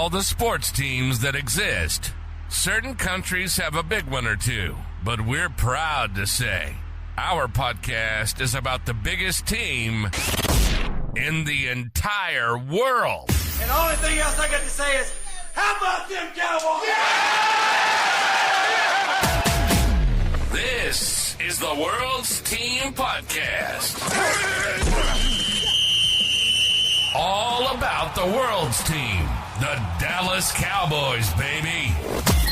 all the sports teams that exist. Certain countries have a big one or two, but we're proud to say our podcast is about the biggest team in the entire world. And the only thing else I got to say is, how about them Cowboys? Yeah! This is the World's Team Podcast. All about the world's team, the Dallas Cowboys, baby.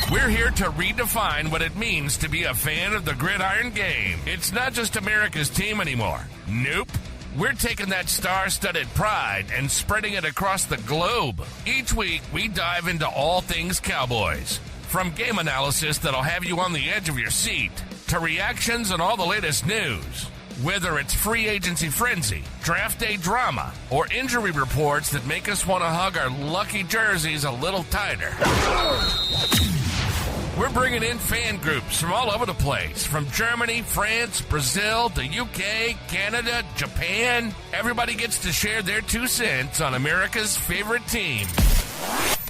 We're here to redefine what it means to be a fan of the gridiron game. It's not just America's team anymore. Nope. We're taking that star-studded pride and spreading it across the globe. Each week, we dive into all things Cowboys. From game analysis that'll have you on the edge of your seat, to reactions and all the latest news. Whether it's free agency frenzy, draft day drama, or injury reports that make us want to hug our lucky jerseys a little tighter. We're bringing in fan groups from all over the place, from Germany, France, Brazil, the UK, Canada, Japan. Everybody gets to share their 2 cents on America's favorite team.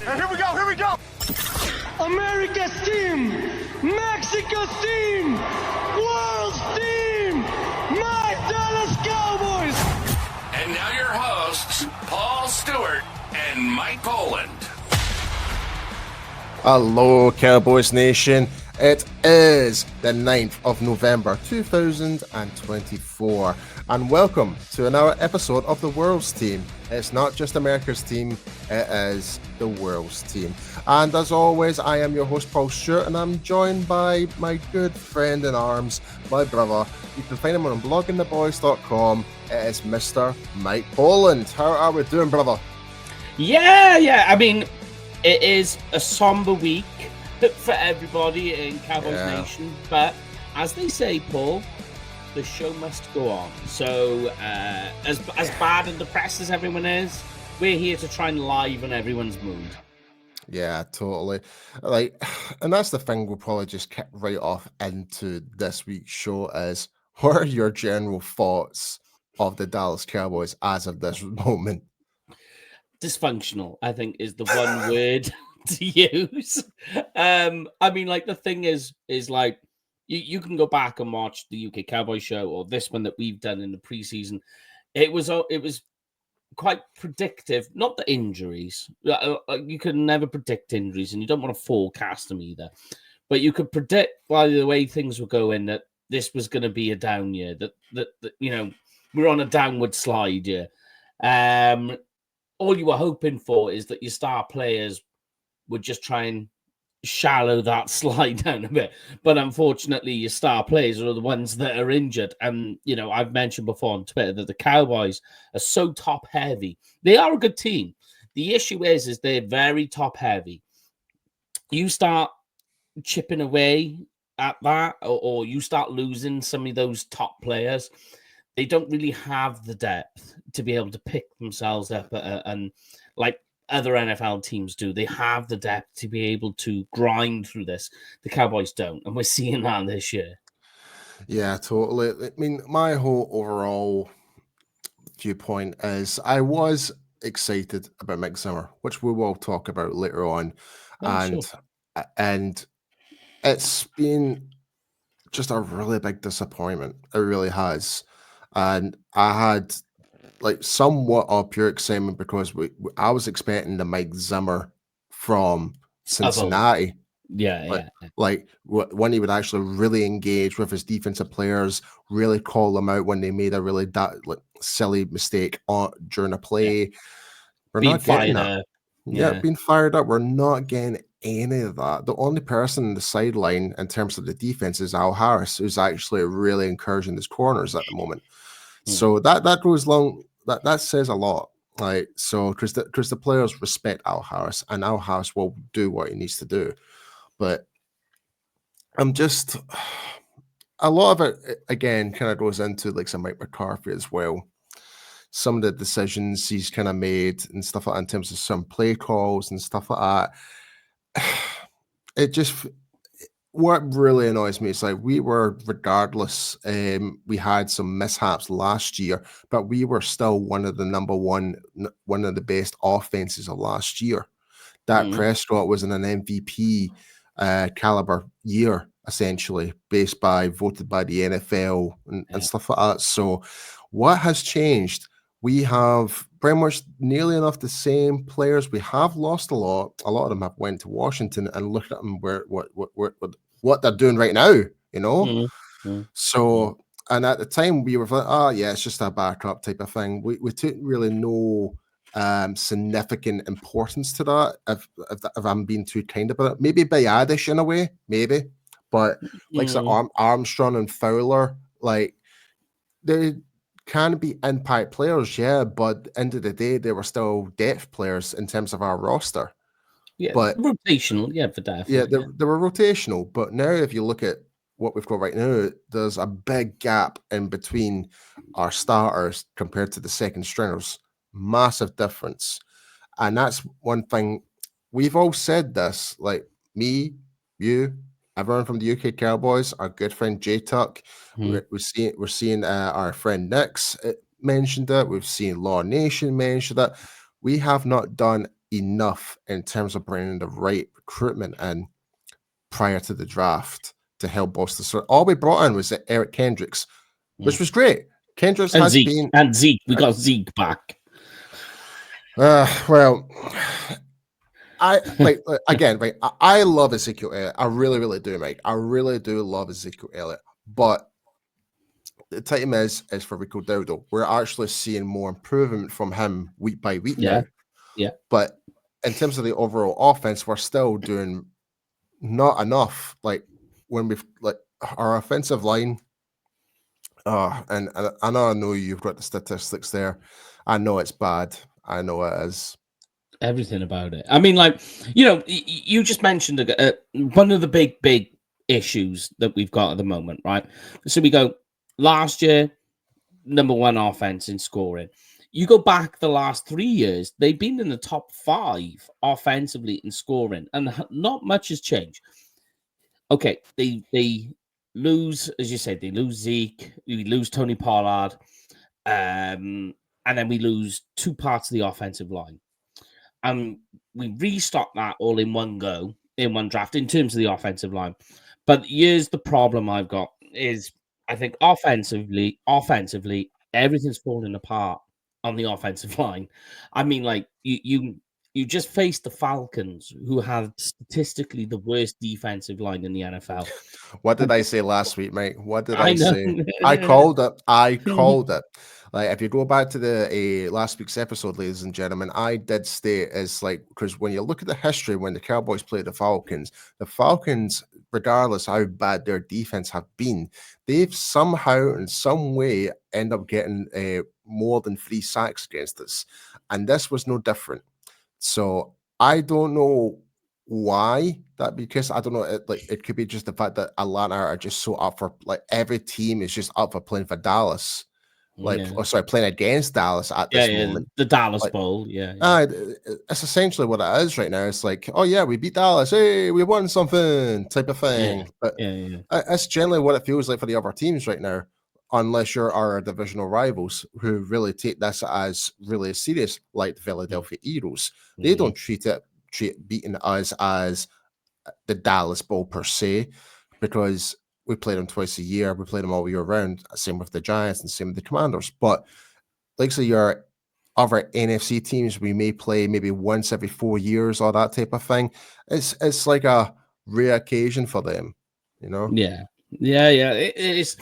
And here we go! America's team, Mexico's team, world's team, my Dallas Cowboys! And now your hosts, Paul Stewart and Mike Poland. Hello, Cowboys Nation. It is the 9th of November 2024, and welcome to another episode of the World's Team. It's not just America's team, it is the World's Team. And as always, I am your host, Paul Stewart, and I'm joined by my good friend in arms, my brother. You can find him on bloggingtheboys.com. It is Mr. Mike Poland. How are we doing, brother? Yeah. I mean, it is a somber week for everybody in Cowboys Nation, but as they say, Paul, the show must go on. So, as bad and depressed as everyone is, we're here to try and liven everyone's mood. Yeah, totally. And that's the thing we'll probably just kick right off into this week's show is, what are your general thoughts of the Dallas Cowboys as of this moment? Dysfunctional, I think, is the one word to use. I mean, like, the thing is like, you can go back and watch the UK Cowboy show or this one that we've done in the preseason. It was quite predictive. Not the injuries. You can never predict injuries, and you don't want to forecast them either. But you could predict by the way things were going that this was going to be a down year. That you know, we're on a downward slide year. All you were hoping for is that your star players would just try and shallow that slide down a bit. But unfortunately, your star players are the ones that are injured. And, you know, I've mentioned before on Twitter that the Cowboys are so top heavy. They are a good team. The issue is they're very top heavy. You start chipping away at that, or you start losing some of those top players, they don't really have the depth to be able to pick themselves up and like other NFL teams do. They have the depth to be able to grind through this. The Cowboys don't, and we're seeing that this year. Yeah, totally. I mean, my whole overall viewpoint is I was excited about Mick Zimmer, which we will talk about later on. And it's been just a really big disappointment. It really has. And I had like somewhat of pure excitement because I was expecting the Mike Zimmer from Cincinnati. Like when he would actually really engage with his defensive players, really call them out when they made a really silly mistake during a play. We're being not getting that. Being fired up. We're not getting any of that. The only person in the sideline in terms of the defense is Al Harris, who's actually really encouraging his corners at the moment. So that goes long. That says a lot. Like, so because the players respect Al Harris, and Al Harris will do what he needs to do. But I'm just, a lot of it again kind of goes into like some Mike McCarthy as well. Some of the decisions he's kind of made and stuff like that in terms of some play calls and stuff like that. It just, what really annoys me is like we were, regardless, we had some mishaps last year, but we were still one of the best offenses of last year. Dak Prescott was in an MVP caliber year, essentially, voted by the NFL and stuff like that. So what has changed? We have pretty much nearly enough the same players. We have lost a lot. A lot of them have went to Washington, and look at them what they're doing right now, you know? So, and at the time we were like, oh yeah, it's just a backup type of thing. We didn't really know significant importance to that, if I'm being too kind about it. Maybe bad-ish in a way, maybe. But like Armstrong and Fowler, like they can be impact players, yeah, but at the end of the day, they were still depth players in terms of our roster. Yeah, but rotational, yeah, for depth. Yeah, they were rotational. But now if you look at what we've got right now, there's a big gap in between our starters compared to the second stringers. Massive difference. And that's one thing we've all said this, like me, you, everyone from the UK Cowboys, our good friend J Tuck. We're seeing our friend Nix mentioned it. We've seen Law Nation mention that. We have not done enough in terms of bringing the right recruitment in prior to the draft to help bolster. So all we brought in was Eric Kendricks, which was great. Kendricks and Zeke. We got Zeke back. Well, I again, right? I love Ezekiel Elliott. I really, really do, Mike. I really do love Ezekiel Elliott. But the time is for Rico Dowdle. We're actually seeing more improvement from him week by week now. Yeah. But in terms of the overall offense, we're still doing not enough. Like when we've our offensive line. And I know you've got the statistics there. I know it's bad. I know it is. Everything about it. I mean, like, you just mentioned one of the big issues that we've got at the moment, right? So we go last year, number one offense in scoring. You go back the last 3 years, they've been in the top 5 offensively in scoring, and not much has changed. Okay, they lose, as you said, they lose Zeke, we lose Tony Pollard, and then we lose 2 parts of the offensive line. And we restock that all in one go, in one draft, in terms of the offensive line. But here's the problem I've got is I think offensively, everything's falling apart on the offensive line. I mean, like, you just faced the Falcons, who have statistically the worst defensive line in the NFL. What did I say last week, mate? What did I say? I called it. Like, if you go back to the last week's episode, ladies and gentlemen, I did state because when you look at the history when the Cowboys played the Falcons, regardless how bad their defense have been, they've somehow in some way end up getting more than 3 sacks against us, and this was no different. So I don't know why that, because I don't know, it could be just the fact that Atlanta are just so up for, like, every team is just up for playing for Dallas. Playing against Dallas at this moment. The Dallas Bowl, it's essentially what it is right now. It's like, oh yeah, we beat Dallas, hey, we won something type of thing. But that's generally what it feels like for the other teams right now, unless you're our divisional rivals who really take this as really serious, like the Philadelphia Eagles. They don't treat beating us as the Dallas Bowl per se, because we play them twice a year. We play them all year round. Same with the Giants and same with the Commanders. But like, so your other NFC teams, we may play maybe once every 4 years or that type of thing. It's like a rare occasion for them, you know? Yeah. It's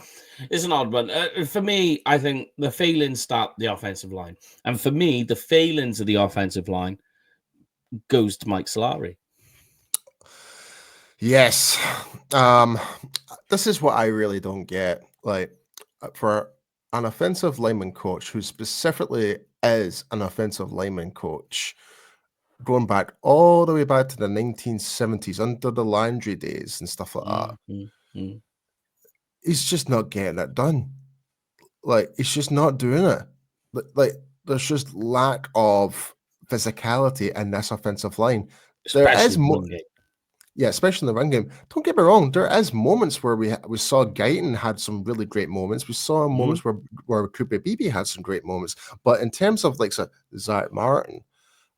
an odd one. For me, I think the failings start the offensive line. And for me, the failings of the offensive line goes to Mike Solari. Yes. This is what I really don't get. Like, for an offensive lineman coach who specifically is an offensive lineman coach, going back all the way back to the 1970s under the Landry days and stuff like that, he's just not getting it done. Like, he's just not doing it. Like, there's just lack of physicality in this offensive line. There is more. Yeah, especially in the run game. Don't get me wrong. There is moments where we saw Guyton had some really great moments. We saw moments where Cooper Beebe had some great moments. But in terms of, like, Zach Martin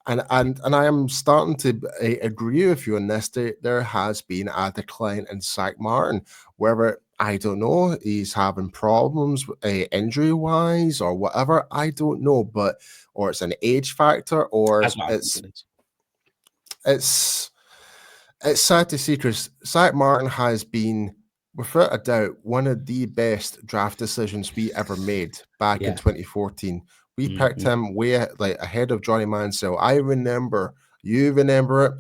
And I am starting to agree with you on this. There has been a decline in Zach Martin. Whether, I don't know, he's having problems injury wise or whatever, I don't know. But or it's an age factor, or That's what I it's think it is. it's sad to see, because Zach Martin has been, without a doubt, one of the best draft decisions we ever made back in Yeah. 2014. We picked Mhm. him way ahead of Johnny Manziel. I remember, you remember it.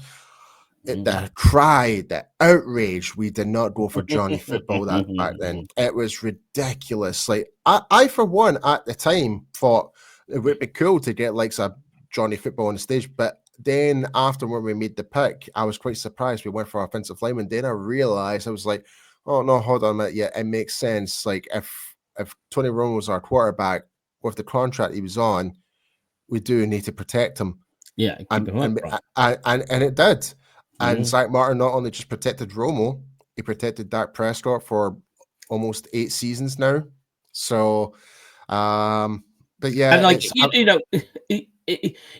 The cry, the outrage, we did not go for Johnny Football that back then. It was ridiculous. Like I for one at the time thought it would be cool to get like a Johnny Football on the stage, but then after when we made the pick, I was quite surprised we went for offensive lineman. Then I realized, I was like, oh no, hold on a minute. Yeah, it makes sense. Like if Tony Romo was our quarterback with the contract he was on, we do need to protect him. Yeah, keep him up, And it did. And Mhm. Zach Martin not only just protected Romo, he protected Dak Prescott for almost 8 seasons now. So, but yeah, And like it's you know,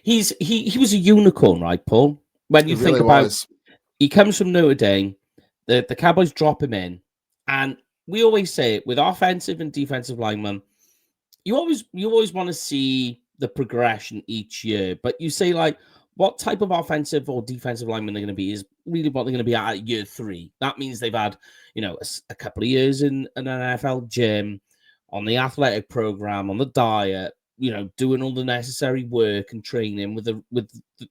he was a unicorn, right, Paul? When you it think really about, was. he comes from Notre Dame, the Cowboys drop him in, and we always say it with offensive and defensive linemen. You always want to see the progression each year, but you say like what type of offensive or defensive lineman they're going to be is really what they're going to be at year 3. That means they've had, you know, a couple of years in an NFL gym, on the athletic program, on the diet, you know, doing all the necessary work and training with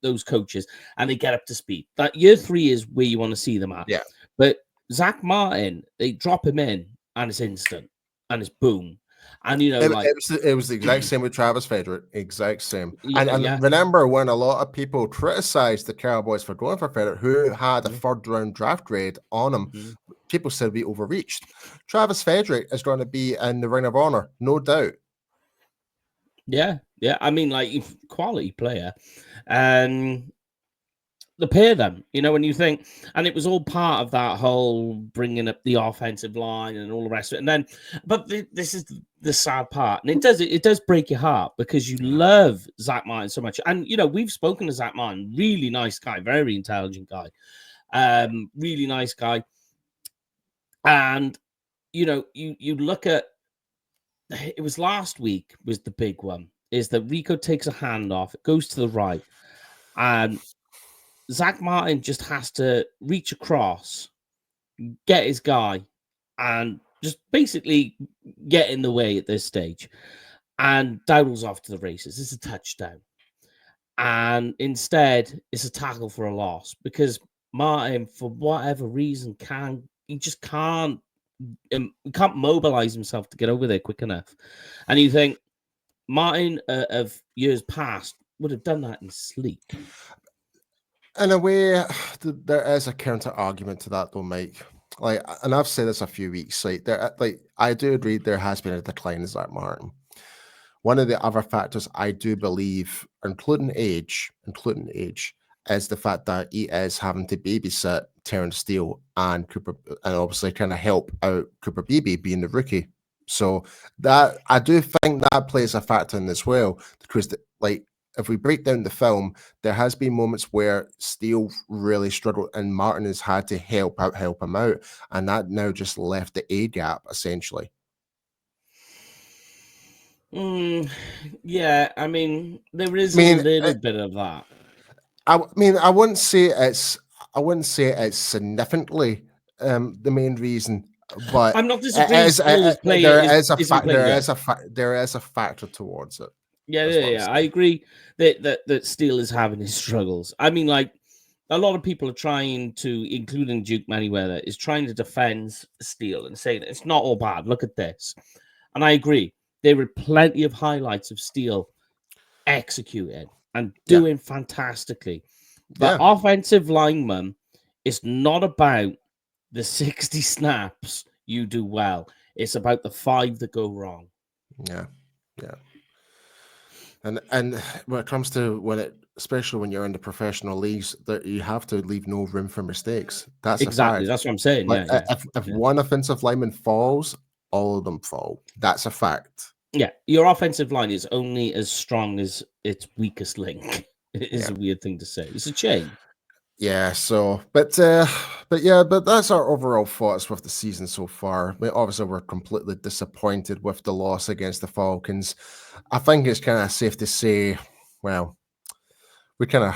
those coaches, and they get up to speed. That year 3 is where you want to see them at. Yeah. But Zach Martin, they drop him in, and it's instant, and it's boom. And you know, It was the exact same with Travis Frederick, exact same. Yeah, And remember when a lot of people criticized the Cowboys for going for Frederick, who had a 3rd round draft grade on him, people said we overreached. Travis Frederick is going to be in the Ring of Honor, no doubt. Yeah. I mean, like, quality player, and the pair of them, you know, when you think, and it was all part of that whole bringing up the offensive line and all the rest of it. And then, but this is the sad part, and it does break your heart because you love Zach Martin so much. And you know, we've spoken to Zach Martin, really nice guy, very intelligent guy, really nice guy. And you know, you look at, it was last week was the big one, is that Rico takes a handoff, it goes to the right, and Zach Martin just has to reach across, get his guy, and just basically get in the way at this stage. And Dowdle's off to the races. It's a touchdown. And instead, it's a tackle for a loss because Martin, for whatever reason, he can't mobilize himself to get over there quick enough. And you think Martin of years past would have done that in sleep. In a way, there is a counter argument to that, though, Mike. Like, and I've said this a few weeks. I do agree there has been a decline in Zach Martin. One of the other factors I do believe, including age, is the fact that he is having to babysit Terrence Steele and Cooper, and obviously kind of help out Cooper Beebe being the rookie. So that I do think that plays a factor in as well, because if we break down the film, there has been moments where Steele really struggled and Martin has had to help him out. And that now just left the A gap, essentially. Yeah, I mean, there is a little bit of that. I mean, I wouldn't say it's significantly the main reason, but I'm not disagreeing. There is a factor towards it. Yeah. I agree that Steele is having his struggles. I mean, like, a lot of people are trying to, including Duke Manyweather, is trying to defend Steele and saying it's not all bad. Look at this, and I agree. There were plenty of highlights of Steele executing and doing fantastically. But offensive lineman is not about the 60 snaps you do well. It's about the 5 that go wrong. Yeah. And when it comes to especially when you're in the professional leagues, that you have to leave no room for mistakes. That's exactly. A fact. That's what I'm saying. Like, if one offensive lineman falls, all of them fall. That's a fact. Yeah, your offensive line is only as strong as its weakest link. It is a weird thing to say. It's a shame. Yeah, but that's our overall thoughts with the season so far. Obviously, we're completely disappointed with the loss against the Falcons. I think it's kind of safe to say, well, we kind of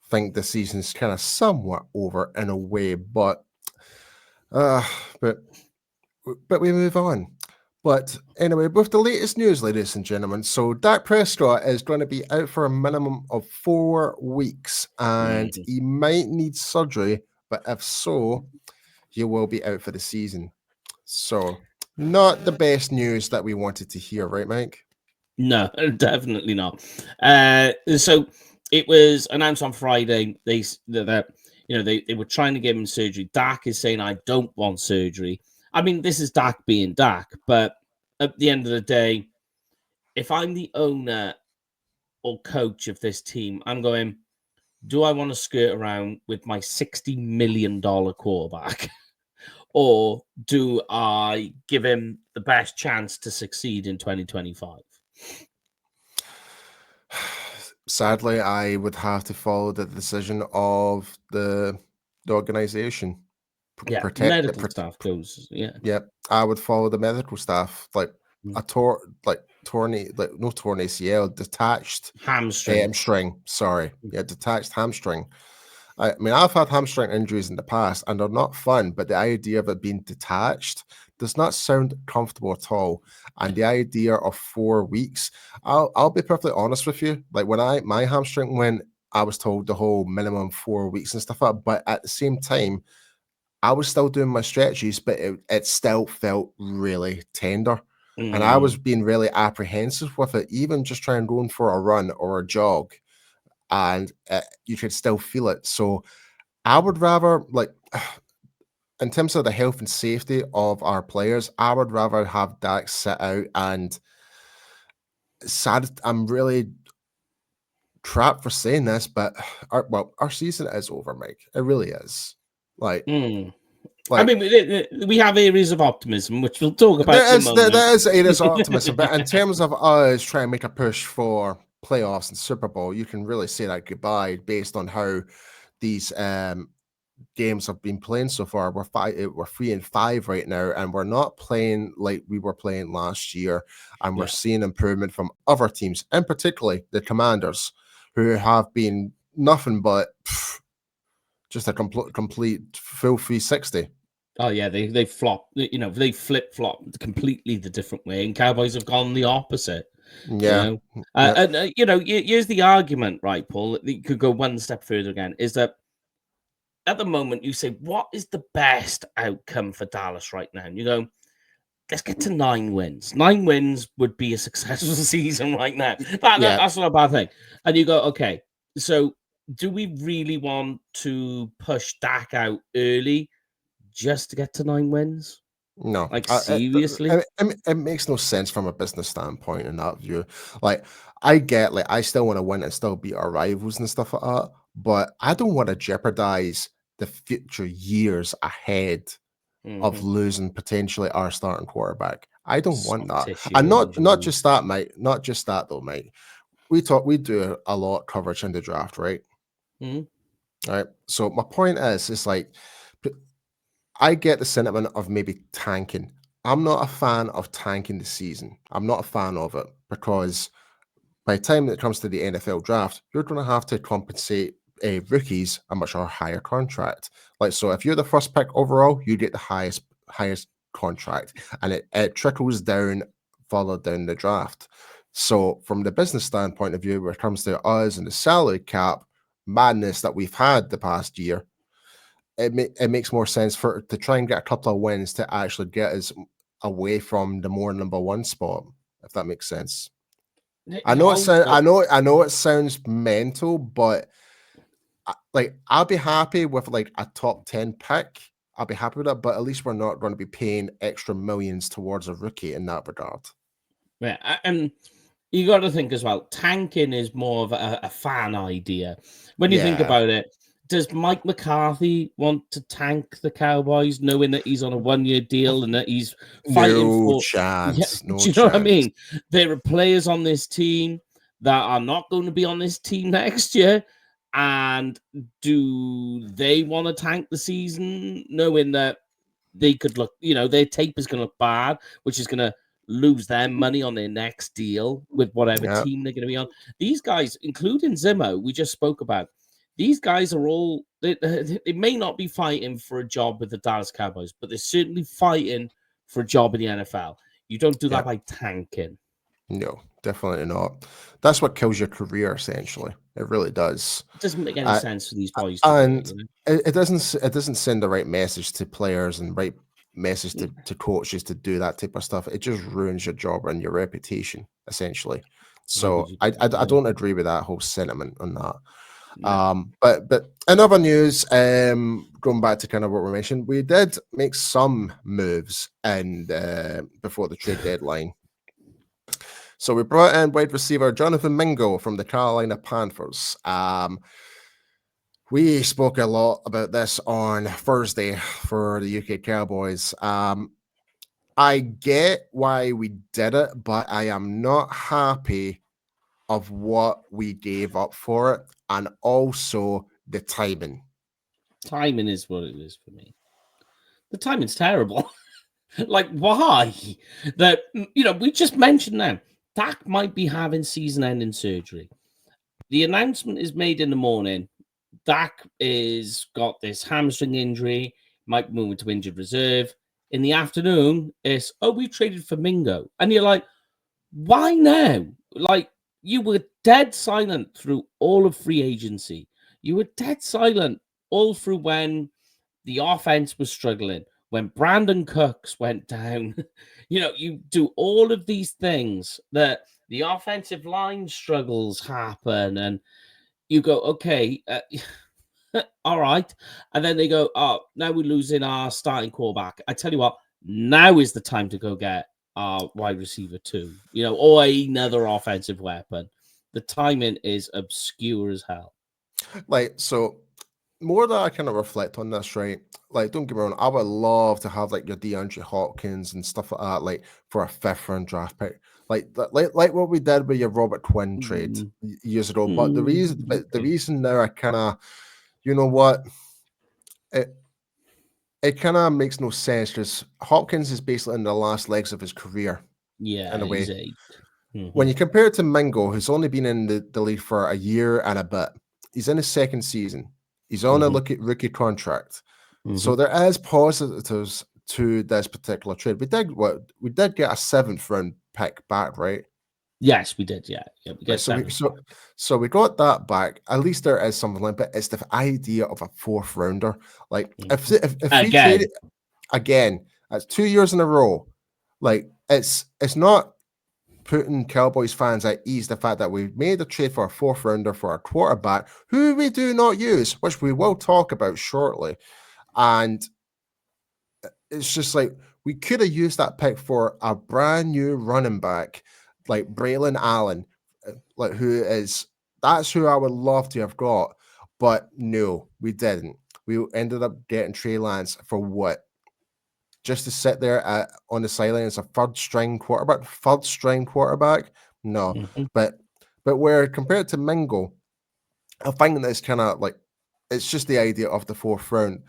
think the season's kind of somewhat over in a way, but we move on. But anyway, with the latest news, ladies and gentlemen, so Dak Prescott is going to be out for a minimum of 4 weeks, and he might need surgery, but if so, he will be out for the season. So, not the best news that we wanted to hear, right, Mike? No, definitely not. So it was announced on Friday they were trying to give him surgery. Dak is saying, "I don't want surgery." I mean, this is Dak being Dak, but at the end of the day, if I'm the owner or coach of this team, I'm going, do I want to skirt around with my $60 million quarterback? Or do I give him the best chance to succeed in 2025? Sadly, I would have to follow the decision of the organization. Medical staff goes. Yeah, I would follow the medical staff. Like torn ACL, detached hamstring. Sorry, detached hamstring. I mean, I've had hamstring injuries in the past, and they're not fun. But the idea of it being detached does not sound comfortable at all. And the idea of 4 weeks, I'll be perfectly honest with you. Like when my hamstring went, I was told the whole minimum 4 weeks and stuff like that. But at the same time, I was still doing my stretches, but it still felt really tender. And I was being really apprehensive with it, even just trying going for a run or a jog, and you could still feel it. So I would rather, like, in terms of the health and safety of our players, I would rather have Dak sit out. And I'm really trapped for saying this, but our season is over, Mike. It really is. Like, I mean, we have areas of optimism, which we'll talk about. There is areas of optimism, but in terms of us trying to make a push for playoffs and Super Bowl, you can really say that goodbye based on how these games have been playing so far. We're 3-5 right now, and we're not playing like we were playing last year, and we're seeing improvement from other teams, and particularly the Commanders, who have been nothing but just a complete full 360. Oh yeah, they flop. They flip flop completely the different way, and Cowboys have gone the opposite. Yeah, and here's the argument, right, Paul? You could go one step further again. Is that at the moment you say, what is the best outcome for Dallas right now? And you go, let's get to 9 wins. 9 wins would be a successful season right now. That's not a bad thing. And you go, okay, so do we really want to push Dak out early just to get to 9 wins? No. Like, seriously? It makes no sense from a business standpoint in that view. Like, I get, like, I still want to win and still beat our rivals and stuff like that, but I don't want to jeopardize the future years ahead of losing potentially our starting quarterback. I don't want that. And not just that, mate. Not just that, though, mate. We do a lot of coverage in the draft, right? All right. So my point is like, I get the sentiment of maybe tanking. I'm not a fan of tanking the season. I'm not a fan of it because by the time it comes to the NFL draft, you're going to have to compensate rookies a much higher contract. Like, so if you're the first pick overall, you get the highest contract, and it trickles down further down the draft. So from the business standpoint of view, when it comes to us and the salary cap madness that we've had the past year, it makes more sense to try and get a couple of wins to actually get us away from the more number 1 spot, if that makes sense. I know it sounds mental, but like, I'll be happy with like a top 10 pick. I'll be happy with that, but at least we're not going to be paying extra millions towards a rookie in that regard. Yeah, and you got to think as well, tanking is more of a fan idea. When you think about it, does Mike McCarthy want to tank the Cowboys, knowing that he's on a 1-year deal and that he's fighting no chance? do you know what I mean? There are players on this team that are not going to be on this team next year? And do they want to tank the season, knowing that they could look, their tape is going to look bad, which is going to lose them money on their next deal with whatever team they're going to be on? These guys, including Zimmo, we just spoke about, these guys are all, they may not be fighting for a job with the Dallas Cowboys, but they're certainly fighting for a job in the NFL. You don't do that by tanking. No, definitely not. That's what kills your career, essentially. It really does. It doesn't make any sense for these boys. It doesn't send the right message to players and right message to coaches to do that type of stuff. It just ruins your job and your reputation, essentially. So I don't agree with that whole sentiment on that. No. But in other news, going back to kind of what we mentioned, we did make some moves and before the trade deadline. So we brought in wide receiver Jonathan Mingo from the Carolina Panthers. We spoke a lot about this on Thursday for the UK Cowboys. I get why we did it, but I am not happy of what we gave up for it, and also the timing. Timing is what it is for me. The timing's terrible. Like, why? That, we just mentioned now, Dak might be having season-ending surgery. The announcement is made in the morning. Dak is got this hamstring injury, might move into injured reserve. In the afternoon, it's, we traded for Mingo. And you're like, why now? Like, you were dead silent through all of free agency. You were dead silent all through when the offense was struggling, when Brandon Cooks went down. You do all of these things that the offensive line struggles happen, and you go, okay, all right. And then they go, now we're losing our starting quarterback. I tell you what, now is the time to go get our wide receiver too, or another offensive weapon. The timing is obscure as hell. Like, so more that I kind of reflect on this, right? Like, don't get me wrong, I would love to have like your DeAndre Hopkins and stuff like that, like for a 5th round draft pick, like what we did with your Robert Quinn trade years ago. But the reason now I kind of, it kind of makes no sense because Hopkins is basically in the last legs of his career. Yeah, in a way. When you compare it to Mingo, who's only been in the league for a year and a bit, he's in his 2nd season. He's on a rookie contract. So there is positives to this particular trade. We did get a 7th round pick back, right? Yes, we did. Yeah, we get so we got that back. At least there is something like that. It's the idea of a 4th rounder. Like if we traded again, that's 2 years in a row. Like it's not putting Cowboys fans at ease the fact that we made a trade for a 4th rounder for a quarterback who we do not use, which we will talk about shortly. And it's just like we could have used that pick for a brand new running back like Braylon Allen, like that's who I would love to have got. But no, we didn't. We ended up getting Trey Lance for what? Just to sit there on the sideline as a 3rd string quarterback? No. But where compared to Mingo, I think that's kind of like, it's just the idea of the 4th round.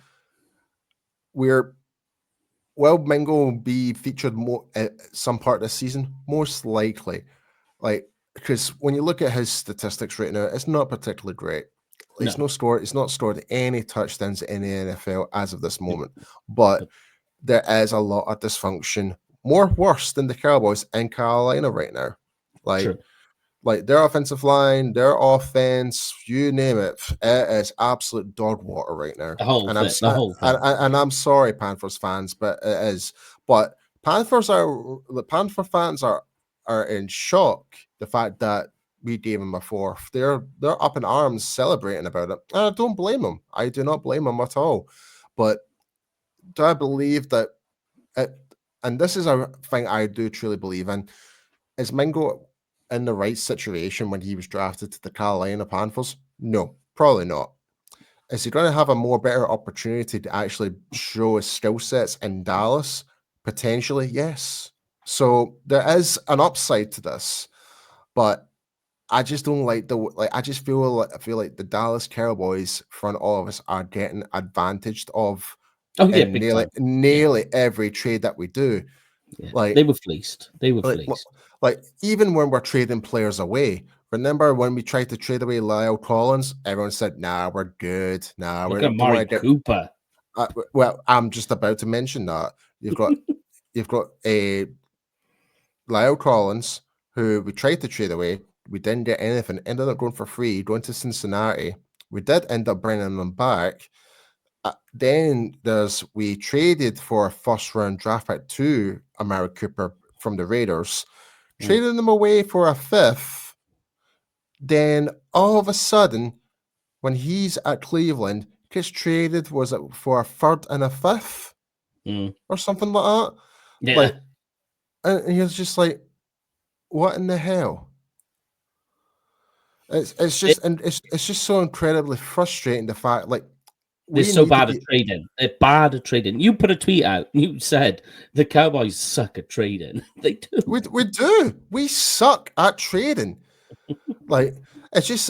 Will Mingo be featured more at some part of the season? Most likely. Like, because when you look at his statistics right now, it's not particularly great. He's not scored any touchdowns in the NFL as of this moment. But there is a lot of dysfunction, worse than the Cowboys in Carolina right now. Like their offensive line, their offense, you name it, it is absolute dog water right now. And I'm sorry, Panthers fans, but it is. But Panther fans are in shock the fact that we gave them a 4th. They're up in arms celebrating about it. And I don't blame them. I do not blame them at all. But do I believe that and this is a thing I do truly believe in, is Mingo in the right situation when he was drafted to the Carolina Panthers? No, probably not. Is he going to have a better opportunity to actually show his skill sets in Dallas? Potentially, yes. So there is an upside to this, but I just don't like I just feel like the Dallas Cowboys front office are getting advantaged of Oh yeah, in big nearly time. nearly every trade that we do. Yeah. Like They were fleeced. They were like fleeced. like even when we're trading players away. Remember when we tried to trade away Lyle Collins? Everyone said, "Nah, we're good. Nah, we Look at don't want Mari to get." Cooper. Well, I'm just about to mention that you've got a Lyle Collins who we tried to trade away. We didn't get anything. Ended up going for free, going to Cincinnati. We did end up bringing them back. Then we traded for a first round draft pick to Amari Cooper from the Raiders, traded them away for a fifth. Then all of a sudden, when he's at Cleveland, gets traded, was it for a third and a fifth or something like that? Yeah. Like, and he was just like, what in the hell? It's just so incredibly frustrating, the fact like They're so bad at trading. They're bad at trading. You put a tweet out. You said the Cowboys suck at trading. They do. We do. We suck at trading. Like it's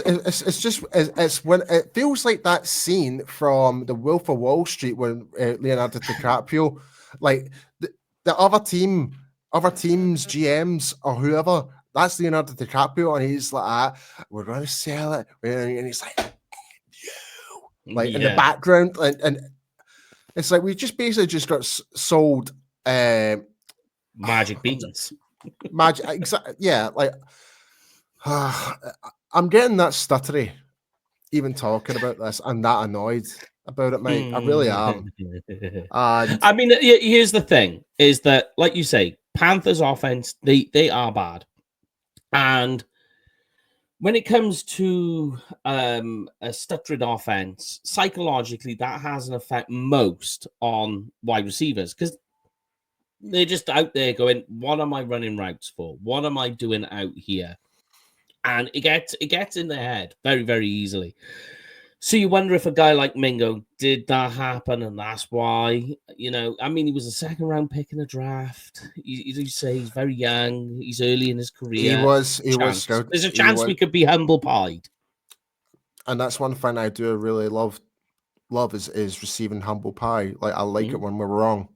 when it feels like that scene from The Wolf of Wall Street when Leonardo DiCaprio, like the other team's GMs or whoever, that's Leonardo DiCaprio, and he's like, we're going to sell it, and he's like, like in the background, and it's like we just basically just got sold magic beans. Magic, yeah, like I'm getting that stuttery even talking about this. I'm that annoyed about it, mate. I really am. I mean, here's the thing: is that, like you say, Panthers' offense, they are bad, and when it comes to a stuttered offense, psychologically, that has an effect most on wide receivers because they're just out there going, "What am I running routes for? What am I doing out here?" And it gets in their head very, very easily. So you wonder if a guy like Mingo, did that happen, and that's why, I mean, he was a second round pick in the draft. You say he's very young, he's early in his career. He was There's a chance we could be humble pied. And that's one thing I do really love is receiving humble pie. Like I like it when we're wrong.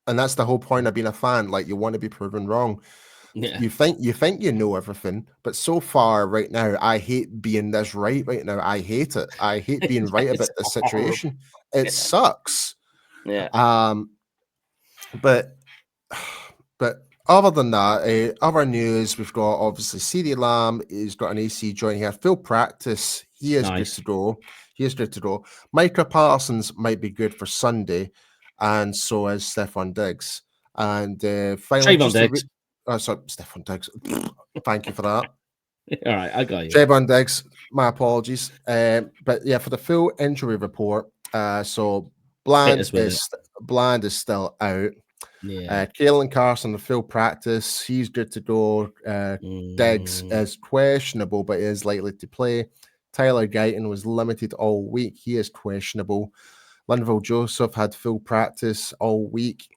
And that's the whole point of being a fan. Like you want to be proven wrong. Yeah. You think you know everything, but so far right now, I hate being this right now. I hate it. I hate being right about this situation. It sucks. Yeah. But other than that, other news, we've got obviously CeeDee Lamb. He's got an AC joint here. Full practice. He is good to go. He is good to go. Micah Parsons might be good for Sunday, and so is Stephon Diggs. And finally, sorry, Stephon Diggs. Thank you for that. All right, I got you. Trayvon Diggs, my apologies. But yeah, for the full injury report, so Bland is still out. Yeah. Kalen Carson, the full practice, he's good to go. Diggs is questionable, but is likely to play. Tyler Guyton was limited all week. He is questionable. Linval Joseph had full practice all week.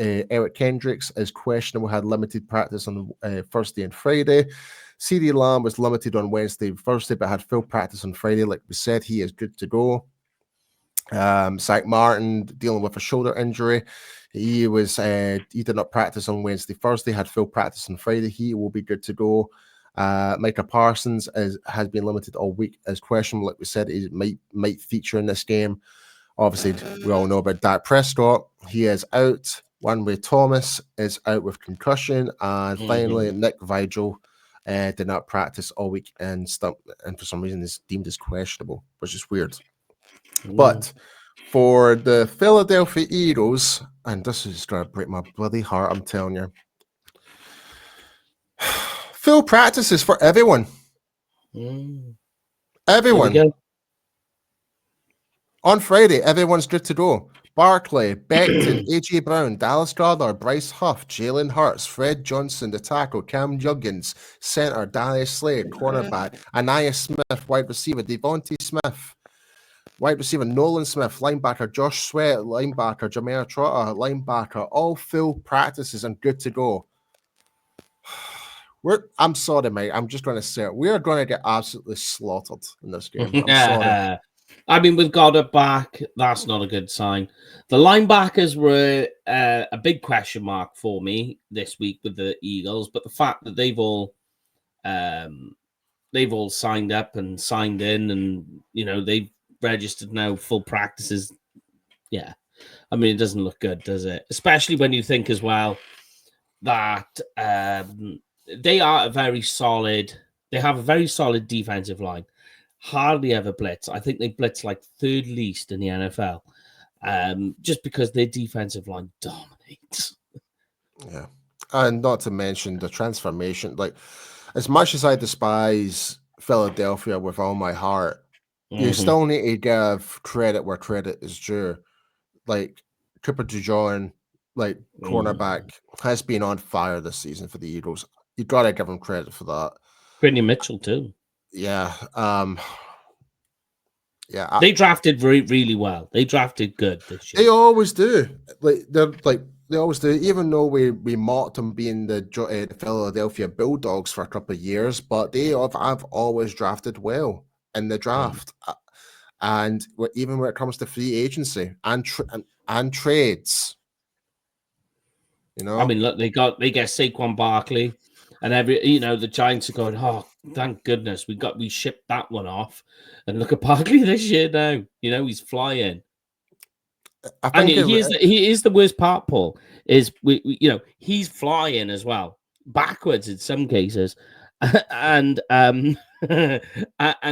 Eric Kendricks is questionable, had limited practice on Thursday and Friday. CeeDee Lamb was limited on Wednesday and Thursday, but had full practice on Friday. Like we said, he is good to go. Zach Martin dealing with a shoulder injury. He did not practice on Wednesday, Thursday, had full practice on Friday. He will be good to go. Micah Parsons has been limited all week as questionable. Like we said, he might feature in this game. Obviously, we all know about Dak Prescott. He is out. One-Way Thomas is out with concussion. And finally, Nick Vigil did not practice all week and for some reason is deemed as questionable, which is weird. But for the Philadelphia Eagles, and this is going to break my bloody heart, I'm telling you. Full practices for everyone. Everyone. On Friday, everyone's good to go. Barkley, Becton, A.J. Brown, Dallas Goedert, Bryce Huff, Jalen Hurts, Fred Johnson, the tackle, Cam Juggins, center, Darius Slade, cornerback, Anaya Smith, wide receiver, Devontae Smith, wide receiver, Nolan Smith, linebacker, Josh Sweat, linebacker, Jameer Trotter, linebacker, all full practices and good to go. I'm sorry, mate. I'm just going to say it. We are going to get absolutely slaughtered in this game. I'm sorry. I mean, with Goddard back, that's not a good sign. The linebackers were a big question mark for me this week with the Eagles, but the fact that they've all signed up and signed in, and they've registered now full practices. Yeah, I mean, it doesn't look good, does it? Especially when you think as well that they are a very solid. They have a very solid defensive line. Hardly ever blitz. I think they blitz like third least in the NFL, just because their defensive line dominates. Yeah, and not to mention the transformation. Like, as much as I despise Philadelphia with all my heart, you still need to give credit where credit is due. Like, Cooper DeJohn, like cornerback, has been on fire this season for the Eagles. You got to give him credit for that. Brittany Mitchell too. Yeah. They drafted really well. They drafted good this year. They always do. They always do. Even though we mocked them being the Philadelphia Bulldogs for a couple of years, but I've always drafted well in the draft. And even when it comes to free agency and trades, I mean, look, they get Saquon Barkley, and the Giants are going, oh, thank goodness we shipped that one off, and look at Barkley this year now. He's flying. I think he is the worst part, Paul. Is he's flying as well, backwards in some cases, and and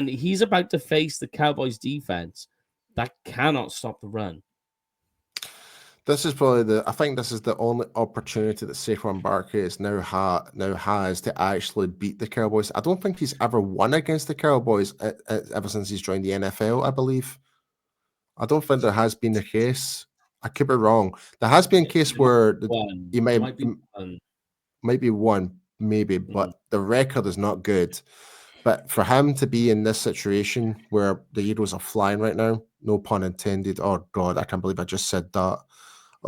he's about to face the Cowboys defense that cannot stop the run. This is probably I think this is the only opportunity that Saquon Barkley has to actually beat the Cowboys. I don't think he's ever won against the Cowboys ever since he's joined the NFL, I believe. I don't think there has been the case. I could be wrong. There has been a case where he might be one, maybe, but the record is not good. But for him to be in this situation where the Eagles are flying right now, no pun intended. Oh God, I can't believe I just said that.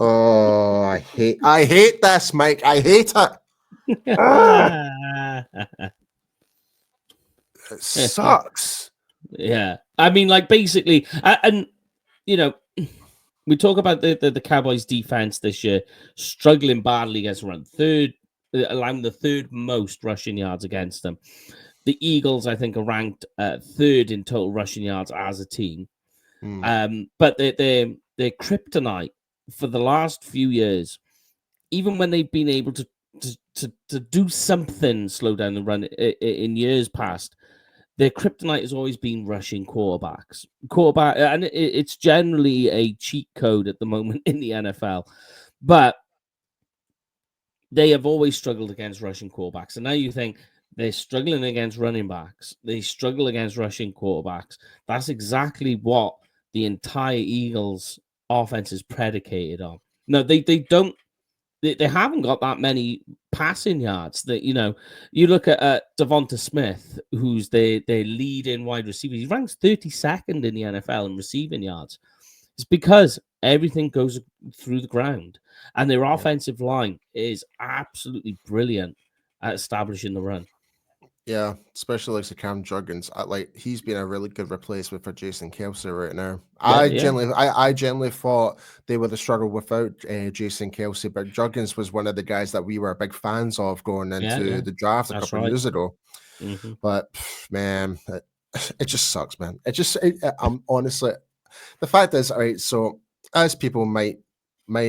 Oh, I hate this, Mike. I hate it. It sucks. Yeah, I mean, like basically, and we talk about the Cowboys defense this year struggling badly against the run, allowing the third most rushing yards against them. The Eagles, I think, are ranked third in total rushing yards as a team. But their kryptonite for the last few years, even when they've been able to do something, slow down the run in years past, their kryptonite has always been rushing quarterbacks. And it's generally a cheat code at the moment in the NFL, but they have always struggled against rushing quarterbacks. And now you think they're struggling against running backs. They struggle against rushing quarterbacks. That's exactly what the entire Eagles offense is predicated on. No, they don't. They haven't got that many passing yards. That you look at Devonta Smith, who's their leading wide receiver. He ranks 32nd in the NFL in receiving yards. It's because everything goes through the ground, and their offensive line is absolutely brilliant at establishing the run. Yeah, especially like Cam Juggins. He's been a really good replacement for Jason Kelce right now. I generally thought they would have struggled without Jason Kelce, but Juggins was one of the guys that we were big fans of going into the draft a couple of years ago. But man, it just sucks, man. I'm honestly, the fact is, all right. So as people may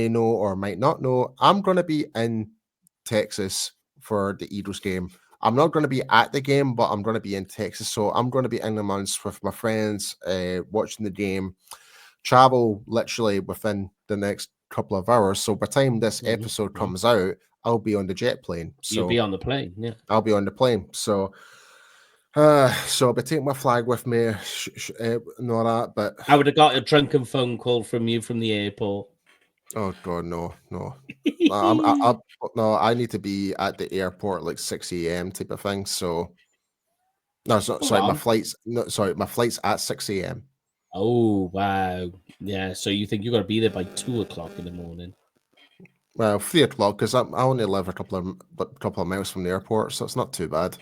know or might not know, I'm going to be in Texas for the Eagles game. I'm not going to be at the game, but I'm going to be in Texas. So I'm going to be in the months with my friends watching the game, travel literally within the next couple of hours. So by the time this episode comes out, I'll be on the jet plane. So you'll be on the plane, yeah. I'll be on the plane. So I'll be taking my flag with me and all that. But I would have got a drunken phone call from you from the airport. Oh God, no. I need to be at the airport like 6 a.m. type of thing. So my flight's at 6 a.m. Oh wow, yeah. So you think you got to be there by 2 o'clock in the morning? Well, 3 o'clock because I only live a couple of miles from the airport, so it's not too bad.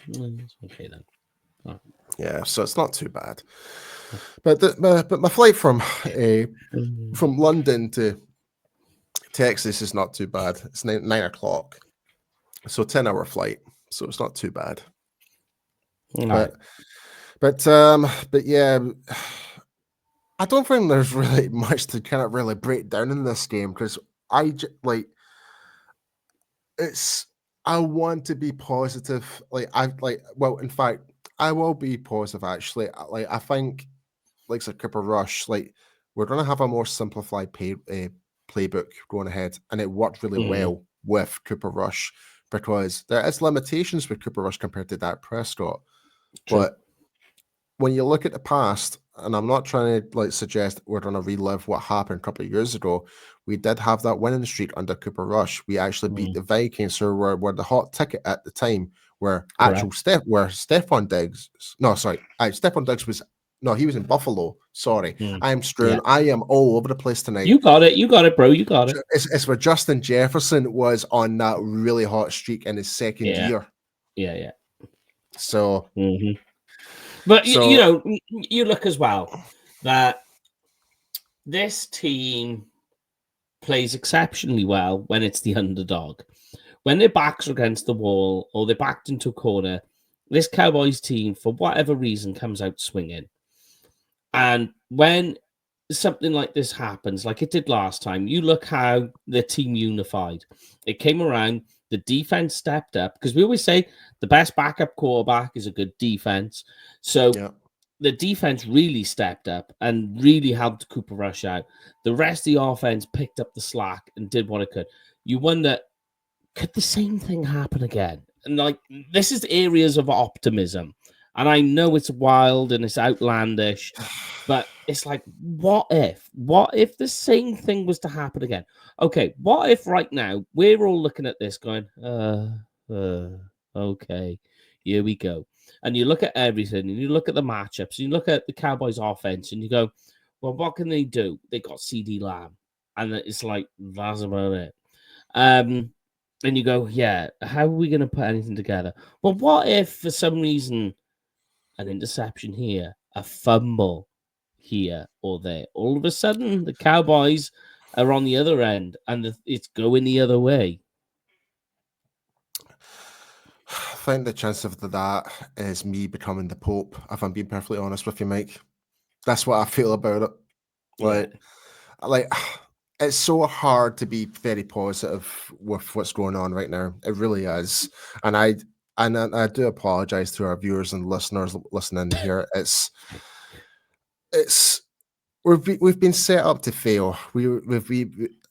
Okay then. Oh. Yeah, so it's not too bad. But my flight from London to Texas is not too bad. It's 9 o'clock, so 10-hour flight. So it's not too bad. Right. But yeah, I don't think there's really much to kind of really break down in this game because I want to be positive. In fact, I will be positive actually. I think like Cooper Rush, we're gonna have a more simplified playbook going ahead, and it worked really well with Cooper Rush because there is limitations with Cooper Rush compared to Dak Prescott. True. But when you look at the past, and I'm not trying to suggest we're going to relive what happened a couple of years ago, we did have that winning streak under Cooper Rush. We actually beat the Vikings, who were the hot ticket at the time, where Stephon Diggs. No, sorry, Stephon Diggs was. No, he was in Buffalo. Sorry. I'm screwing. Yeah. I am all over the place tonight. You got it, bro. You got it. It's where Justin Jefferson was on that really hot streak in his second year. Yeah. So, but you look as well that this team plays exceptionally well when it's the underdog. When their backs are against the wall or they're backed into a corner, this Cowboys team, for whatever reason, comes out swinging. And when something like this happens, like it did last time, you look how the team unified. It came around, the defense stepped up, because we always say the best backup quarterback is a good defense. So the defense really stepped up and really helped Cooper Rush out. The rest of the offense picked up the slack and did what it could. You wonder, could the same thing happen again? And this is areas of optimism. And I know it's wild and it's outlandish, but it's like, what if? What if the same thing was to happen again? Okay, what if right now we're all looking at this going, okay, here we go. And you look at everything, and you look at the matchups, and you look at the Cowboys offense, and you go, well, what can they do? They got CD Lamb. And it's like, that's about it. And you go, yeah, how are we going to put anything together? Well, what if for some reason an interception here, a fumble here or there, all of a sudden the Cowboys are on the other end and it's going the other way? I think the chance of that is me becoming the Pope, if I'm being perfectly honest with you, Mike. That's what I feel about it. Like it's so hard to be very positive with what's going on right now. It really is. And I do apologize to our viewers and listeners listening here. We've been set up to fail.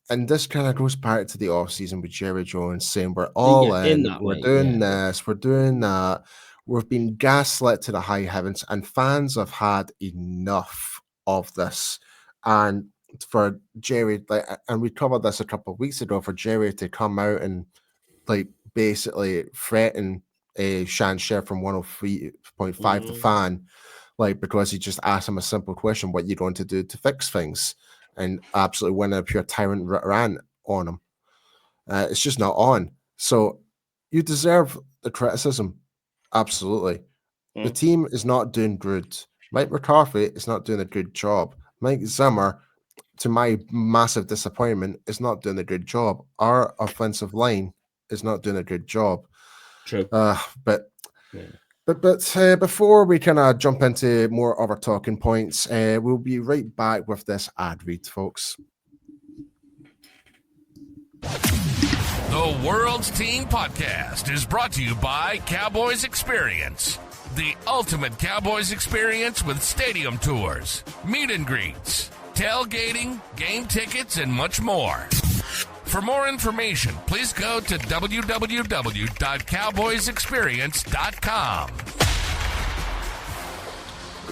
And this kind of goes back to the off season with Jerry Jones saying we're all we're doing this, we're doing that. We've been gaslit to the high heavens, and fans have had enough of this. And for Jerry, and we covered this a couple of weeks ago, for Jerry to come out and basically threaten Shan Sheriff from 103.5 The Fan, because he just asked him a simple question: what are you going to do to fix things? And absolutely went a pure tyrant rant on him. It's just not on. So you deserve the criticism. Absolutely. The team is not doing good. Mike McCarthy is not doing a good job. Mike Zimmer, to my massive disappointment, is not doing a good job. Our offensive line is not doing a good job. True. But before we kind of jump into more of our talking points, we'll be right back with this ad read, folks. The World's Team Podcast is brought to you by Cowboys Experience, the ultimate Cowboys experience with stadium tours, meet and greets, tailgating, game tickets, and much more. For more information, please go to www.cowboysexperience.com.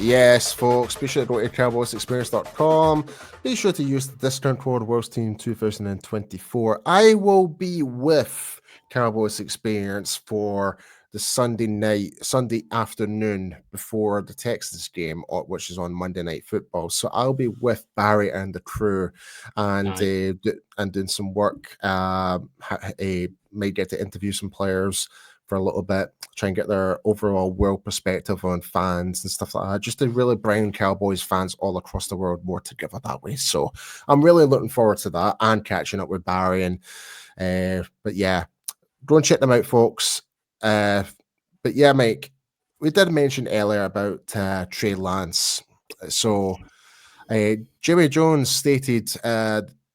Yes, folks, be sure to go to cowboysexperience.com. Be sure to use the discount code WorldsTeam 2024. I will be with Cowboys Experience for the Sunday afternoon before the Texans game, which is on Monday Night Football. So I'll be with Barry and the crew, and doing some work. May get to interview some players for a little bit, try and get their overall world perspective on fans and stuff like that, just to really bring Cowboys fans all across the world more together that way. So I'm really looking forward to that and catching up with Barry. And but yeah, go and check them out, folks. But yeah, Mike, we did mention earlier about Trey Lance. So Jerry Jones stated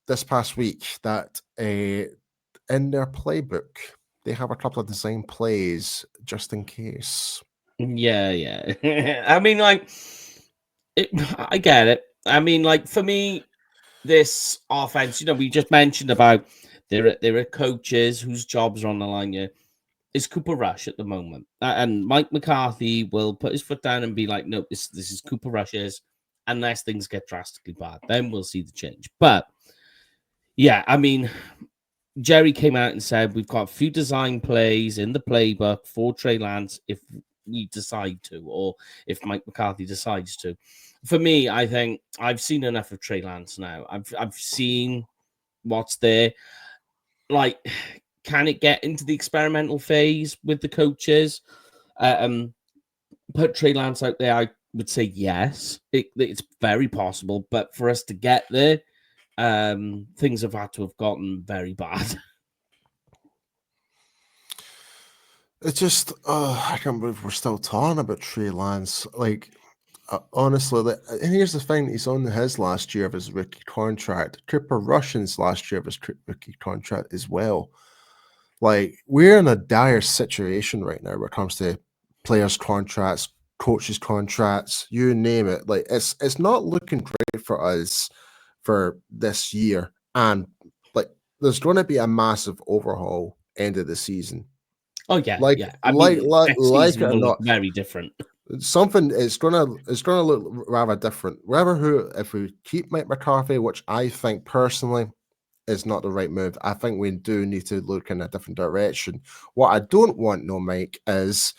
this past week that in their playbook, they have a couple of design plays just in case. Yeah. I mean, like, I get it. I mean, like, for me, this offense, we just mentioned about there are coaches whose jobs are on the line here. It's Cooper Rush at the moment. And Mike McCarthy will put his foot down and be like, no, this is Cooper Rush's, unless things get drastically bad. Then we'll see the change. But, yeah, I mean, Jerry came out and said, we've got a few design plays in the playbook for Trey Lance if we decide to, or if Mike McCarthy decides to. For me, I think I've seen enough of Trey Lance now. I've seen what's there. Like, can it get into the experimental phase with the coaches? Put Trey Lance out there, I would say yes. It's very possible, but for us to get there, things have had to have gotten very bad. It's just, I can't believe we're still talking about Trey Lance. Like, honestly, and here's the thing: he's on his last year of his rookie contract. Cooper Rush's last year of his rookie contract as well. Like, we're in a dire situation right now when it comes to players' contracts, coaches' contracts, you name it. Like, it's not looking great for us for this year, and like, there's going to be a massive overhaul end of the season. Oh yeah, yeah. I mean, next season it or will not, look very different. Something it's gonna look rather different. If we keep Mike McCarthy, which I think personally is not the right move, I think we do need to look in a different direction. What I don't want, no, Mike, is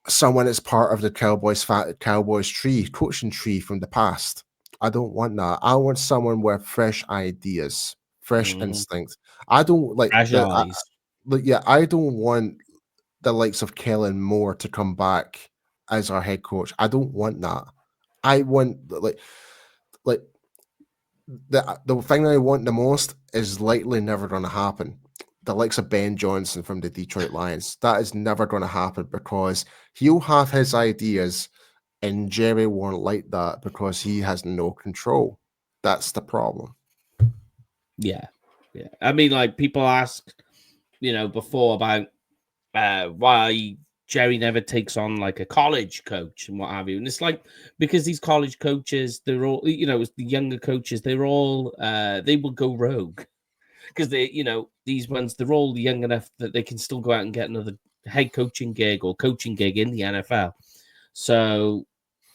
someone that's part of the Cowboys coaching tree from the past. I don't want that. I want someone with fresh ideas, fresh instinct. I don't like fresh eyes. I don't want the likes of Kellen Moore to come back as our head coach. I don't want that. I want like the thing I want the most is likely never going to happen. The likes of Ben Johnson from the Detroit Lions. That is never going to happen because he'll have his ideas and Jerry won't like that because he has no control. That's the problem. Yeah. I mean, like, people asked, before about why Jerry never takes on like a college coach and what have you. And it's like, because these college coaches, they're all, the younger coaches, they're all, they will go rogue because these ones, they're all young enough that they can still go out and get another head coaching gig or coaching gig in the NFL. So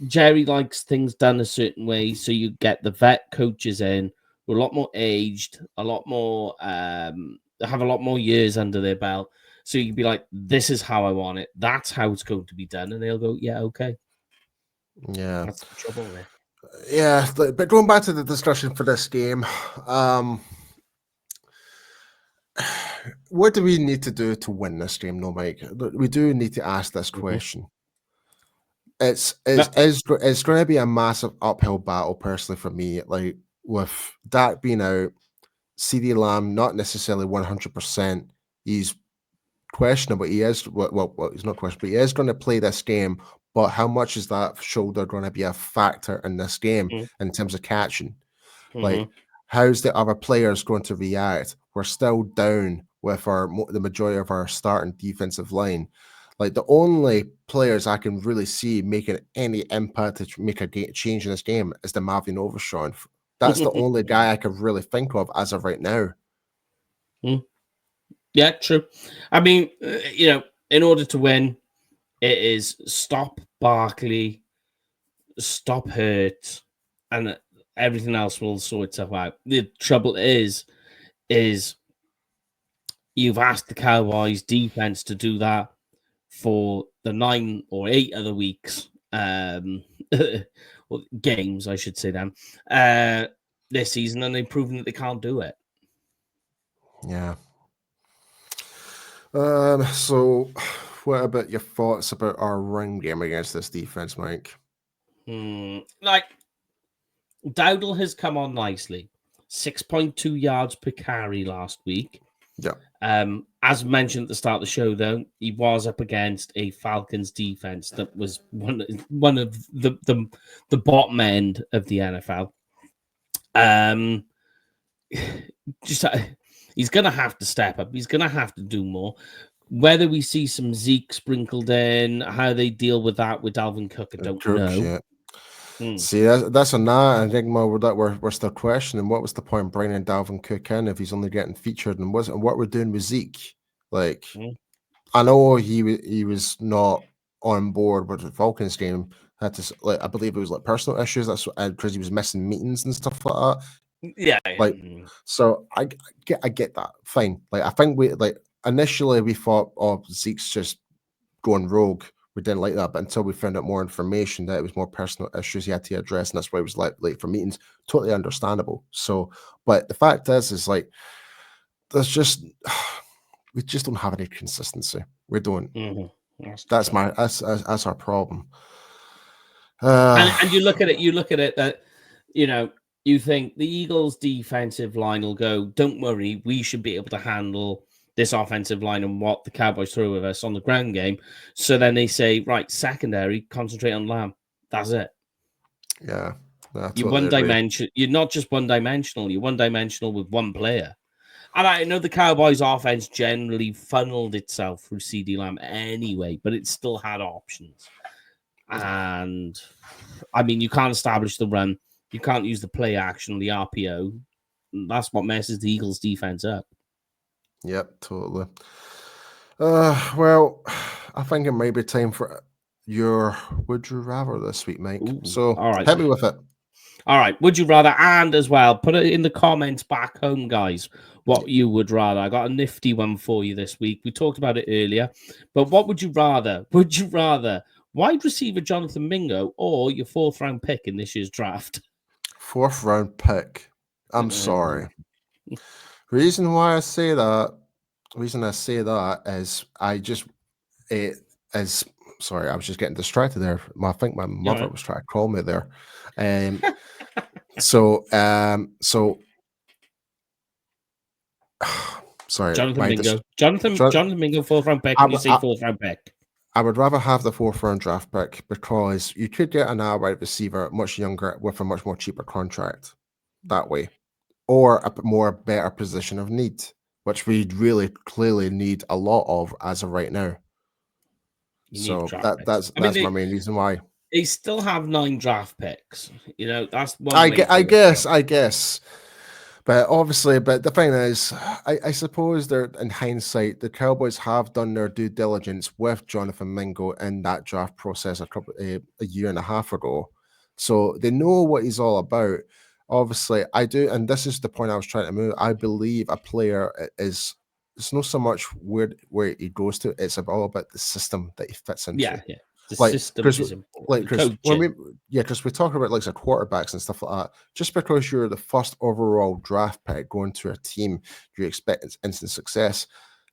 Jerry likes things done a certain way. So you get the vet coaches in who are a lot more aged, a lot more, have a lot more years under their belt. So you can be like, this is how I want it. That's how it's going to be done. And they'll go, yeah, okay. Yeah. That's the trouble there. Yeah. But going back to the discussion for this game, what do we need to do to win this game, no, Mike? We do need to ask this question. It's going to be a massive uphill battle, personally, for me. Like, with Dak being out, CeeDee Lamb not necessarily 100%. He's questionable. He is he's not questionable. He is going to play this game, but how much is that shoulder going to be a factor in this game in terms of catching? Like, how's the other players going to react? We're still down with the majority of our starting defensive line. Like, the only players I can really see making any impact to make a change in this game is the Marvin Overshawn. That's the only guy I could really think of as of right now. Yeah, true. I mean, in order to win, it is stop Barkley, stop Hurt, and everything else will sort itself out. The trouble is you've asked the Cowboys defense to do that for the 9 or 8 other weeks, well, games, I should say, then, this season, and they've proven that they can't do it. Yeah. So what about your thoughts about our run game against this defense, Mike? Like, Dowdle has come on nicely. 6.2 yards per carry last week. Yeah. As mentioned at the start of the show, though, he was up against a Falcons defense that was one of the bottom end of the NFL. He's going to have to step up. He's going to have to do more. Whether we see some Zeke sprinkled in, how they deal with that with Dalvin Cook, I don't know. Yeah. See, that's another enigma that we're still questioning. What was the point of bringing Dalvin Cook in if he's only getting featured, and what we're doing with Zeke? Like, I know he was not on board with the Falcons game. Had to, like, I believe it was like personal issues. That's because he was missing meetings and stuff like that. Yeah. Like, so I get that. Fine. Like, I think initially we thought, oh, Zeke's just going rogue. We didn't like that, but until we found out more information that it was more personal issues he had to address, and that's why he was late for meetings. Totally understandable. So, but the fact is like we just don't have any consistency. We don't. That's our problem. And you look at it that, you know, you think the Eagles' defensive line will go, don't worry, we should be able to handle this offensive line and what the Cowboys throw with us on the ground game. So then they say, right, secondary, concentrate on Lamb. That's it. Yeah. You're one-dimensional. You're not just one-dimensional. You're one-dimensional with one player. And I know the Cowboys' offense generally funneled itself through CD Lamb anyway, but it still had options. And, I mean, you can't establish the run. You can't use the play action, the RPO. That's what messes the Eagles' defense up. Yep, totally. Well, I think it might be time for your Would You Rather this week, Mike. So, all right, hit me with it. All right, would you rather, and as well, put it in the comments back home, guys, what you would rather. I got a nifty one for you this week. We talked about it earlier, but what would you rather? Would you rather wide receiver Jonathan Mingo or your 4th round pick in this year's draft? 4th round pick. I'm sorry. Reason I say that is sorry, I was just getting distracted there. I think my mother was trying to call me there. So sorry. Jonathan Mingo. Jonathan Mingo, 4th round pick. You say 4th round pick. I would rather have the 4th round draft pick because you could get an wide receiver much younger with a much more cheaper contract that way, or a more better position of need, which we really clearly need a lot of as of right now. So that's my main reason why. They still have 9 draft picks. You know, that's one. I guess. But obviously, the thing is, I suppose they're in hindsight, the Cowboys have done their due diligence with Jonathan Mingo in that draft process a year and a half ago. So they know what he's all about. Obviously, I do, and this is the point I was trying to move. I believe a player it's not so much where he goes to, it's all about the system that he fits into. Yeah. The system is important. Because we talk about like the quarterbacks and stuff like that. Just because you're the 1st overall draft pick going to a team, you expect instant success.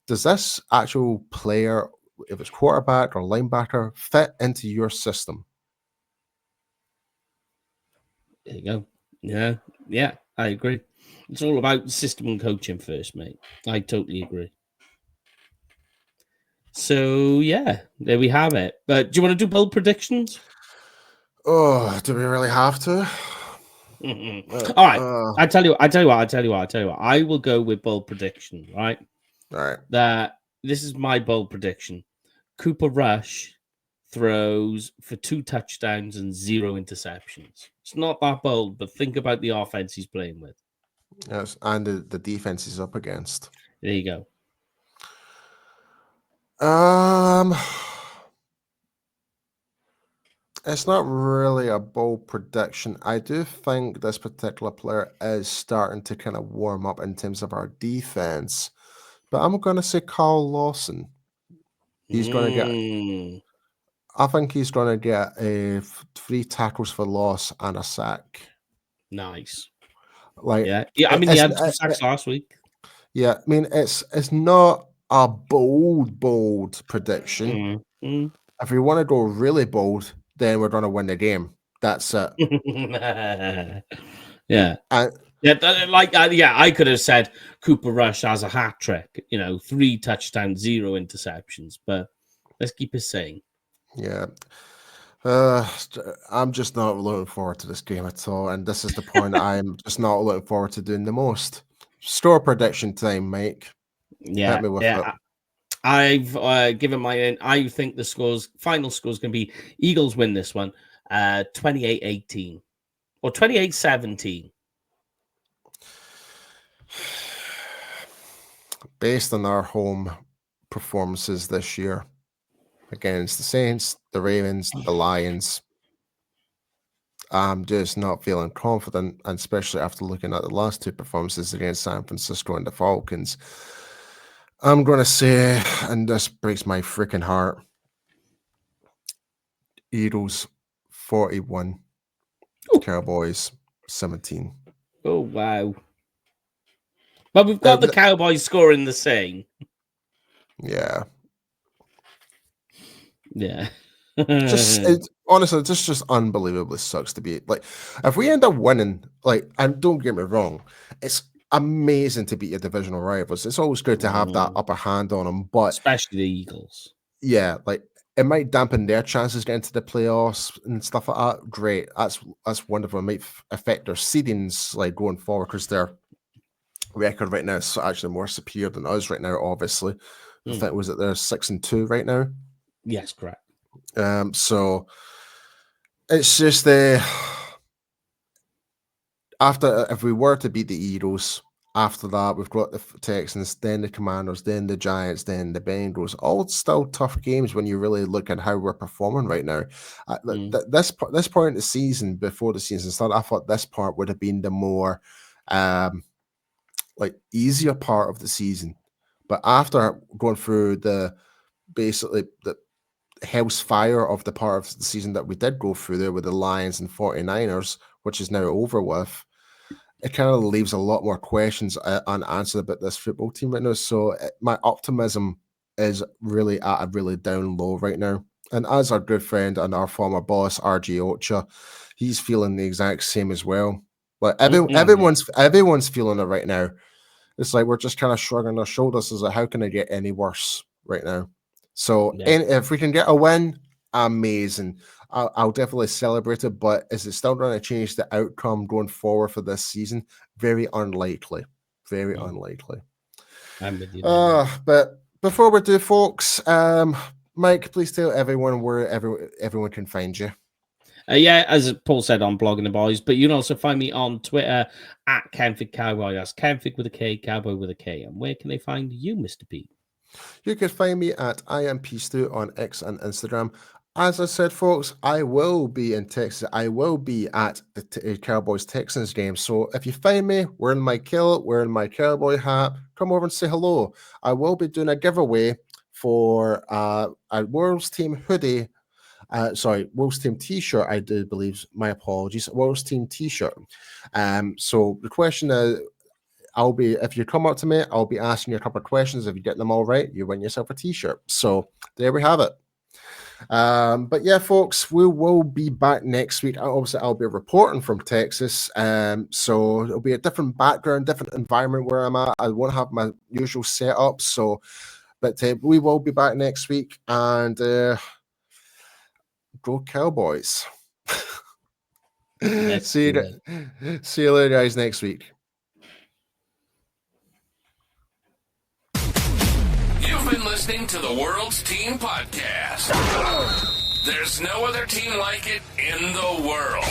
Does this actual player, if it's quarterback or linebacker, fit into your system? There you go. Yeah, I agree. It's all about system and coaching first, mate. I totally agree. So, yeah, there we have it. But do you want to do bold predictions? Oh, do we really have to? All right. I tell you what. I will go with bold prediction, right? All right. This is my bold prediction. Cooper Rush throws for 2 touchdowns and 0 interceptions. It's not that bold, but think about the offense he's playing with. Yes, and the defense he's up against. There you go. It's not really a bold prediction. I do think this particular player is starting to kind of warm up in terms of our defense, but I'm going to say Carl Lawson. He's going to get. I think he's going to get 3 tackles for loss and a sack. Nice. Like, yeah. I mean, he had 2 sacks last week. Yeah, I mean, it's not a bold prediction. If we want to go really bold, then we're going to win the game. That's it. Yeah. I could have said Cooper Rush has a hat trick, 3 touchdowns, 0 interceptions, but let's keep it sane. Yeah. I'm just not looking forward to this game at all, and this is the point I'm just not looking forward to doing the most. Store prediction time, Mike. Yeah, hit me with it. I've given my own. I think the final score is going to be Eagles win this one, 28-18 or 28-17. Based on our home performances this year against the Saints, the Ravens, the Lions, I'm just not feeling confident, and especially after looking at the last 2 performances against San Francisco and the Falcons. I'm going to say, and this breaks my freaking heart, Eagles 41, Cowboys 17. Oh, wow. But we've got the Cowboys scoring the same. Yeah. Yeah. Honestly, this just unbelievably sucks to be like. If we end up winning, and don't get me wrong, it's amazing to beat your divisional rivals. It's always good to have that upper hand on them, but especially the Eagles. Yeah, it might dampen their chances getting to the playoffs and stuff like that. Great, that's wonderful. It might affect their seedings going forward, because their record right now is actually more superior than us right now. Obviously, I think was it they're 6-2 right now. Yes, correct. So it's just after, if we were to beat the Eagles, after that we've got the Texans, then the Commanders, then the Giants, then the Bengals. All still tough games when you really look at how we're performing right now. This point in the season, before the season started, I thought this part would have been the more easier part of the season. But after going through basically the house fire of the part of the season that we did go through there with the Lions and 49ers, which is now over with, it kind of leaves a lot more questions unanswered about this football team right now. So my optimism is really at a really down low right now. And as our good friend and our former boss, RG Ocha, he's feeling the exact same as well. But everyone's feeling it right now. It's like we're just kind of shrugging our shoulders as how can it get any worse right now? So if we can get a win, amazing. I'll definitely celebrate it, but is it still going to change the outcome going forward for this season? Very unlikely. Very unlikely. I'm with you. But before we do, folks, Mike, please tell everyone where everyone can find you. As Paul said, on Blogging the Boys, but you can also find me on Twitter at Kenfig Cowboy. That's Kenfig with a K, Cowboy with a K. And where can they find you, Mr. P? You can find me at IamPStew on X and Instagram. As I said, folks, I will be in Texas. I will be at the Cowboys-Texans game. So if you find me wearing my kilt, wearing my cowboy hat, come over and say hello. I will be doing a giveaway for a World's Team hoodie. World's Team t-shirt, I do believe. My apologies. World's Team t-shirt. So the question is, if you come up to me, I'll be asking you a couple of questions. If you get them all right, you win yourself a t-shirt. So there we have it. But yeah, folks, we will be back next week. Obviously, I'll be reporting from Texas. So it'll be a different background, different environment where I'm at. I won't have my usual setup. But we will be back next week, and go Cowboys. See you later, guys, next week. You've been listening to the World's Team Podcast. There's no other team like it in the world.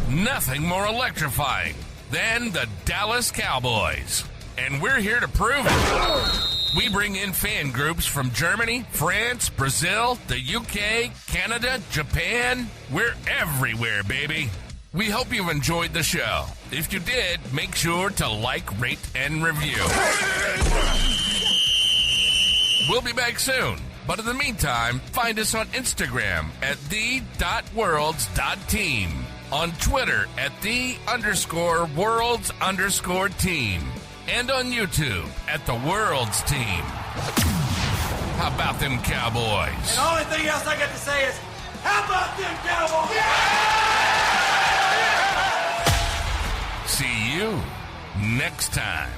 Nothing more electrifying than the Dallas Cowboys. And we're here to prove it. We bring in fan groups from Germany, France, Brazil, the UK, Canada, Japan. We're everywhere, baby. We hope you've enjoyed the show. If you did, make sure to like, rate, and review. We'll be back soon But in the meantime, find us on Instagram at the.worlds.team, on Twitter at _worlds_team, and on YouTube at the Worlds Team. How about them Cowboys? And the only thing else I got to say is, how about them Cowboys? See you next time.